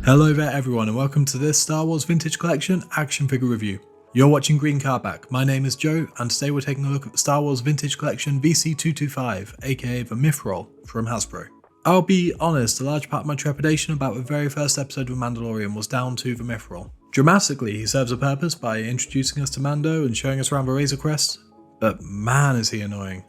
Hello there everyone and welcome to this Star Wars Vintage Collection action figure review. You're watching Green Cardback. My name is Joe and today we're taking a look at the Star Wars Vintage Collection VC225, aka the Mythrol from Hasbro. I'll be honest, a large part of my trepidation about the very first episode of Mandalorian was down to the Mythrol. Dramatically, he serves a purpose by introducing us to Mando and showing us around the Razor Crest, but man is he annoying.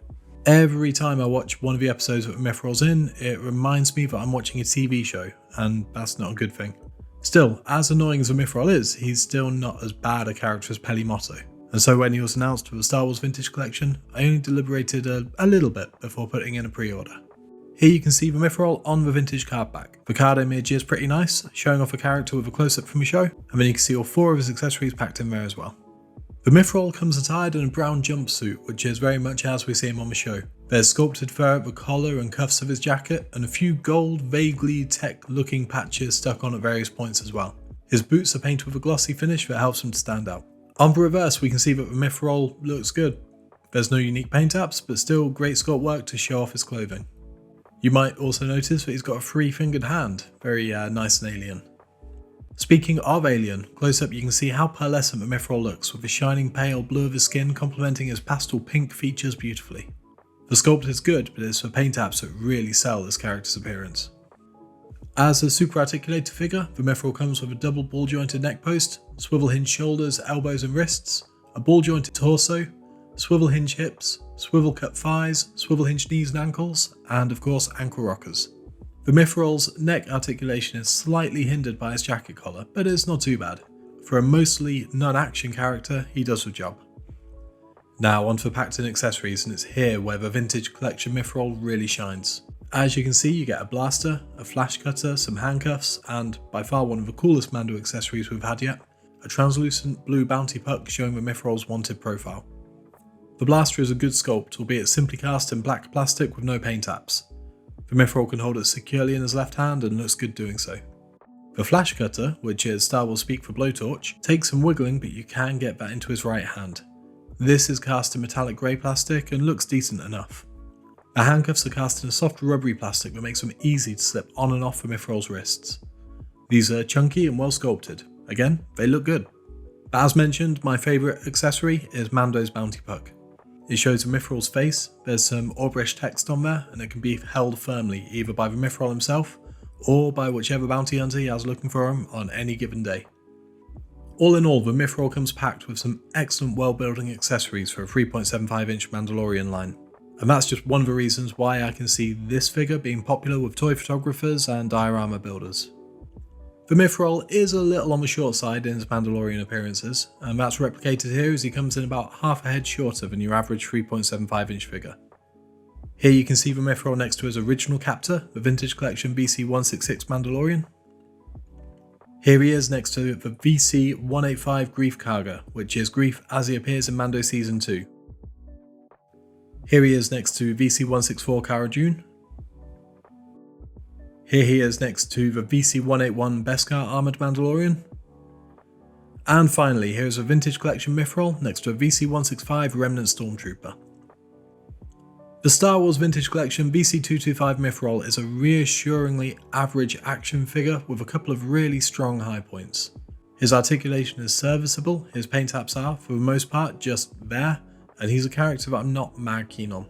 Every time I watch one of the episodes that the Mythrol's in, it reminds me that I'm watching a TV show, and that's not a good thing. Still, as annoying as the Mythrol is, he's still not as bad a character as Peli Motto, and so when he was announced for the Star Wars Vintage Collection, I only deliberated a little bit before putting in a pre-order. Here you can see the Mythrol on the Vintage card back. The card image is pretty nice, showing off a character with a close-up from the show, and then you can see all four of his accessories packed in there as well. The Mythrol comes attired in a brown jumpsuit, which is very much as we see him on the show. There's sculpted fur at the collar and cuffs of his jacket, and a few gold, vaguely tech-looking patches stuck on at various points as well. His boots are painted with a glossy finish that helps him to stand out. On the reverse, we can see that the Mythrol looks good. There's no unique paint apps, but still great sculpt work to show off his clothing. You might also notice that he's got a three-fingered hand, very nice and alien. Speaking of alien, close up you can see how pearlescent the Mythrol looks, with the shining pale blue of his skin complementing his pastel pink features beautifully. The sculpt is good, but it's the paint apps that really sell this character's appearance. As a super articulated figure, the Mythrol comes with a double ball jointed neck post, swivel hinge shoulders, elbows and wrists, a ball jointed torso, swivel hinge hips, swivel cut thighs, swivel hinge knees and ankles, and of course ankle rockers. The Mythrol's neck articulation is slightly hindered by his jacket collar, but it's not too bad. For a mostly non-action character, he does the job. Now onto the packed in accessories, and it's here where the Vintage Collection Mythrol really shines. As you can see, you get a blaster, a flash cutter, some handcuffs, and by far one of the coolest Mando accessories we've had yet, a translucent blue bounty puck showing the Mythrol's wanted profile. The blaster is a good sculpt, albeit simply cast in black plastic with no paint apps. The Mythrol can hold it securely in his left hand and looks good doing so. The flash cutter, which is Star Wars speak for blowtorch, takes some wiggling, but you can get that into his right hand. This is cast in metallic grey plastic and looks decent enough. The handcuffs are cast in a soft rubbery plastic that makes them easy to slip on and off the Mythrol's wrists. These are chunky and well sculpted. Again, they look good. But as mentioned, my favourite accessory is Mando's bounty puck. It shows the Mythrol's face, there's some Orbrish text on there, and it can be held firmly either by the Mythrol himself or by whichever bounty hunter he has looking for him on any given day. All in all, the Mythrol comes packed with some excellent world-building accessories for a 3.75 inch Mandalorian line. And that's just one of the reasons why I can see this figure being popular with toy photographers and diorama builders. The Mythrol is a little on the short side in his Mandalorian appearances, and that's replicated here as he comes in about half a head shorter than your average 3.75 inch figure. Here you can see the Mythrol next to his original captor, the Vintage Collection VC166 Mandalorian. Here he is next to the VC185 Greef Karga, which is Greef as he appears in Mando Season 2. Here he is next to VC164 Cara Dune. Here he is next to the VC181 Beskar Armoured Mandalorian. And finally, here's a Vintage Collection Mythrol next to a VC165 Remnant Stormtrooper. The Star Wars Vintage Collection VC225 Mythrol is a reassuringly average action figure with a couple of really strong high points. His articulation is serviceable, his paint apps are, for the most part, just there, and he's a character that I'm not mad keen on.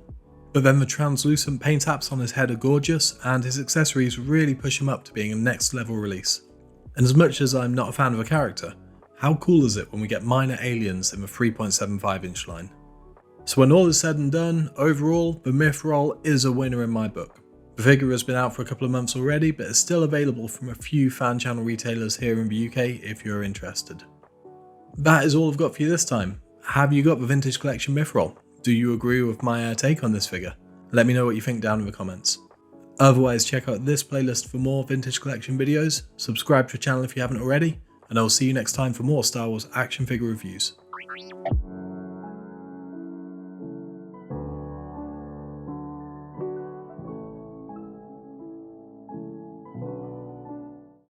But then the translucent paint apps on his head are gorgeous, and his accessories really push him up to being a next level release. And as much as I'm not a fan of a character, how cool is it when we get minor aliens in the 3.75 inch line? So when all is said and done, overall, the Mythrol is a winner in my book. The figure has been out for a couple of months already, but is still available from a few fan channel retailers here in the UK if you're interested. That is all I've got for you this time. Have you got the Vintage Collection Mythrol? Do you agree with my take on this figure? Let me know what you think down in the comments. Otherwise, check out this playlist for more Vintage Collection videos, subscribe to the channel if you haven't already, and I will see you next time for more Star Wars action figure reviews.